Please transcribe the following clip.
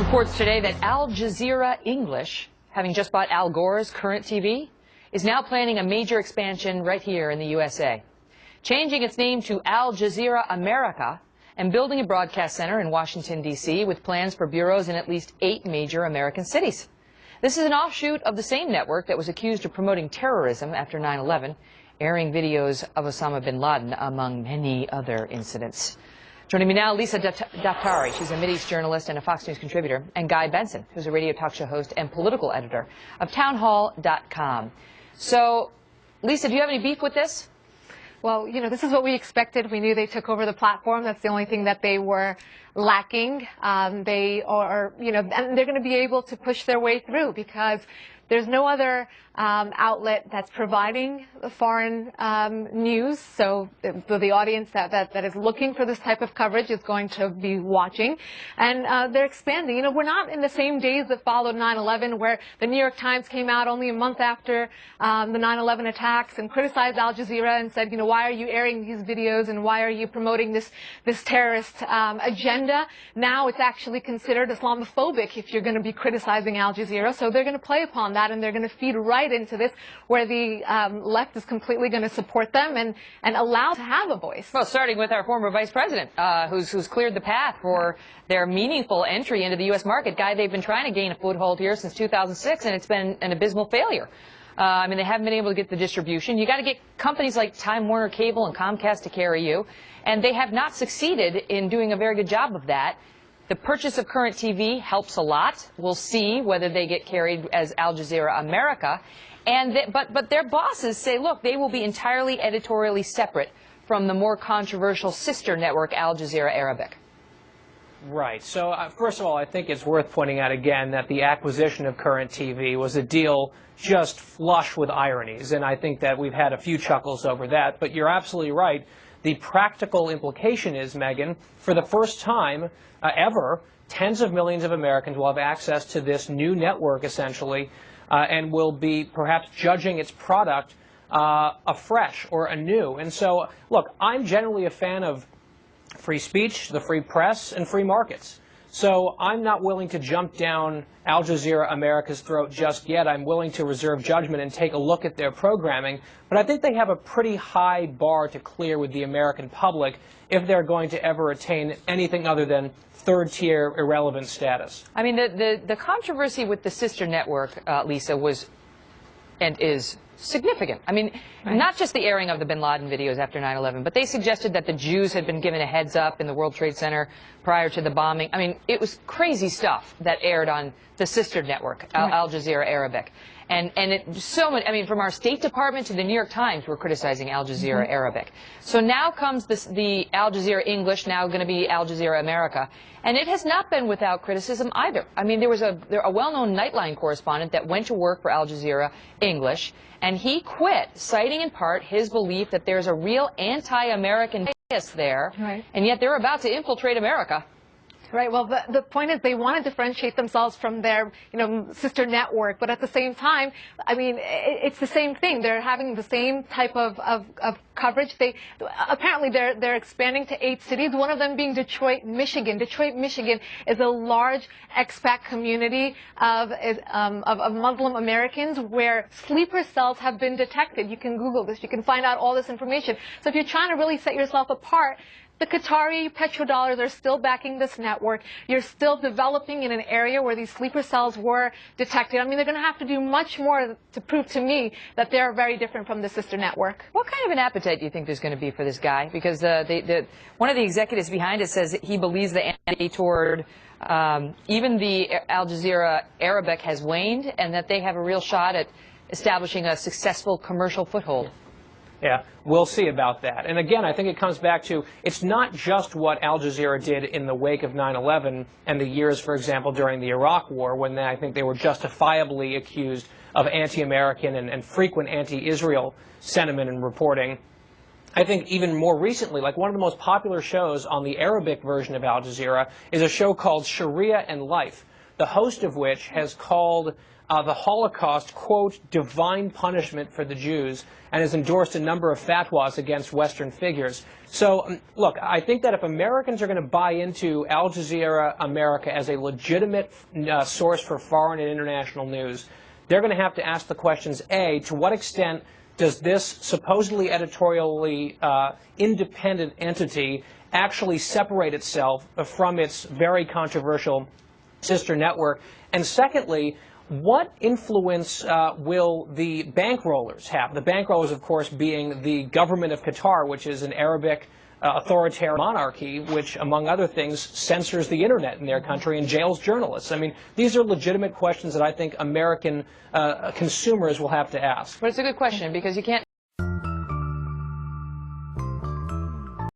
Reports today that Al Jazeera English, having just bought Al Gore's current TV, is now planning a major expansion right here in the USA, changing its name to Al Jazeera America and building a broadcast center in Washington, D.C. with plans for bureaus in at least 8 major American cities. This is an offshoot of the same network that was accused of promoting terrorism after 9/11, airing videos of Osama bin Laden, among many other incidents. Joining me now, Lisa Daftari. She's a Mideast journalist and a Fox News contributor, and Guy Benson, who's a radio talk show host and political editor of townhall.com. So, Lisa, do you have any beef with this? Well, you know, this is what we expected. We knew they took over the platform. That's the only thing that they were lacking. They are, you know, and they're going to be able to push their way through because there's no other outlet that's providing foreign news. So the audience that is looking for this type of coverage is going to be watching. And they're expanding. You know, we're not in the same days that followed 9/11 where the New York Times came out only a month after the 9/11 attacks and criticized Al Jazeera and said, you know, why are you airing these videos and why are you promoting this terrorist agenda? Now it's actually considered Islamophobic if you're going to be criticizing Al Jazeera. So they're going to play upon that, and they're going to feed right into this where the left is completely going to support them and allow to have a voice. Well, starting with our former vice president, who's cleared the path for their meaningful entry into the U.S. market. Guy, they've been trying to gain a foothold here since 2006, and it's been an abysmal failure. I mean, they haven't been able to get the distribution. You got to get companies like Time Warner Cable and Comcast to carry you, and they have not succeeded in doing a very good job of that. The purchase of current TV helps a lot. We'll see whether they get carried as Al Jazeera America. And but their bosses say, look, they will be entirely editorially separate from the more controversial sister network, Al Jazeera Arabic. Right. So, first of all, I think it's worth pointing out again that the acquisition of current TV was a deal just flush with ironies. And I think that we've had a few chuckles over that. But you're absolutely right. The practical implication is, Megyn, for the first time ever, tens of millions of Americans will have access to this new network, essentially, and will be perhaps judging its product afresh or anew. And so, look, I'm generally a fan of free speech, the free press, and free markets. So I'm not willing to jump down Al Jazeera America's throat just yet. I'm willing to reserve judgment and take a look at their programming. But I think they have a pretty high bar to clear with the American public if they're going to ever attain anything other than third-tier irrelevant status. I mean, the controversy with the sister network, Lisa, was and is significant. I mean, not just the airing of the bin Laden videos after 9/11, but they suggested that the Jews had been given a heads up in the World Trade Center prior to the bombing. I mean, it was crazy stuff that aired on the sister network, Al Jazeera Arabic. And it so much, I mean, from our State Department to the New York Times, we're criticizing Al Jazeera Arabic. So now comes the Al Jazeera English, now going to be Al Jazeera America. And it has not been without criticism either. I mean, there was a well-known Nightline correspondent that went to work for Al Jazeera English, and he quit, citing in part his belief that there's a real anti-American bias there, and yet they're about to infiltrate America. Right. Well, the point is they want to differentiate themselves from their, you know, sister network, but at the same time, I mean, it's the same thing. They're having the same type of coverage. Apparently they're expanding to 8 cities. One of them being Detroit, Michigan. Detroit, Michigan is a large expat community of Muslim Americans where sleeper cells have been detected. You can Google this. You can find out all this information. So if you're trying to really set yourself apart, the Qatari petrodollars are still backing this network. You're still developing in an area where these sleeper cells were detected. I mean, they're going to have to do much more to prove to me that they're very different from the sister network. What kind of an appetite do you think there's going to be for this guy? Because one of the executives behind it says that he believes the enemy toward even the Al Jazeera Arabic has waned, and that they have a real shot at establishing a successful commercial foothold. Yeah, we'll see about that. And again, I think it comes back to, it's not just what Al Jazeera did in the wake of 9/11 and the years, for example, during the Iraq War, when I think they were justifiably accused of anti-American and frequent anti-Israel sentiment and reporting. I think even more recently, like one of the most popular shows on the Arabic version of Al Jazeera is a show called Sharia and Life. the host of which has called the Holocaust, quote, divine punishment for the Jews, and has endorsed a number of fatwas against Western figures. So, look, I think that if Americans are going to buy into Al Jazeera America as a legitimate source for foreign and international news, they're going to have to ask the questions, A, to what extent does this supposedly editorially independent entity actually separate itself from its very controversial sister network? And secondly, what influence will the bankrollers have? The bankrollers, of course, being the government of Qatar, which is an Arabic authoritarian monarchy, which, among other things, censors the internet in their country and jails journalists. I mean, these are legitimate questions that I think American consumers will have to ask. But it's a good question, because you can't